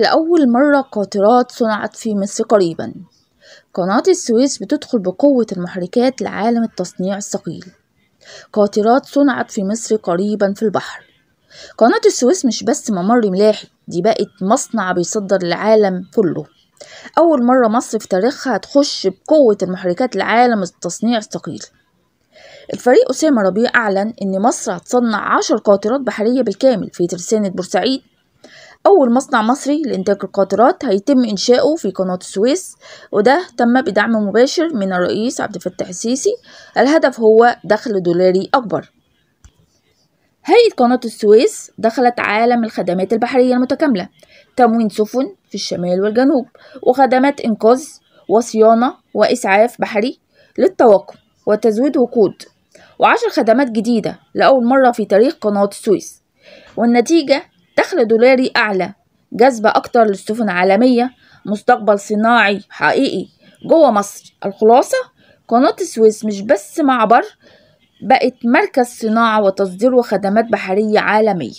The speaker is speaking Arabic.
لأول مرة قاطرات صنعت في مصر قريبا. قناة السويس بتدخل بقوة المحركات لعالم التصنيع الثقيل. قاطرات صنعت في مصر قريبا في البحر. قناة السويس مش بس ممر ملاحي، دي بقت مصنع بيصدر للعالم كله. أول مرة مصر في تاريخها هتخش بقوة المحركات لعالم التصنيع الثقيل. الفريق أسامة ربيع أعلن إن مصر هتصنع 10 قاطرات بحرية بالكامل في ترسانة بورسعيد. أول مصنع مصري لإنتاج القاطرات هيتم إنشاؤه في قناة السويس، وده تم بدعم مباشر من الرئيس عبد الفتاح السيسي. الهدف هو دخل دولاري أكبر. هيئة قناة السويس دخلت عالم الخدمات البحرية المتكاملة: تموين سفن في الشمال والجنوب، وخدمات إنقاذ وصيانة وإسعاف بحري للطواقم وتزويد وقود، و10 خدمات جديدة لأول مرة في تاريخ قناة السويس. والنتيجة دخل دولاري أعلى، جذب أكتر للسفن عالمية، مستقبل صناعي حقيقي جوه مصر. الخلاصة: قناة السويس مش بس معبر، بقت مركز صناعة وتصدير وخدمات بحرية عالمية.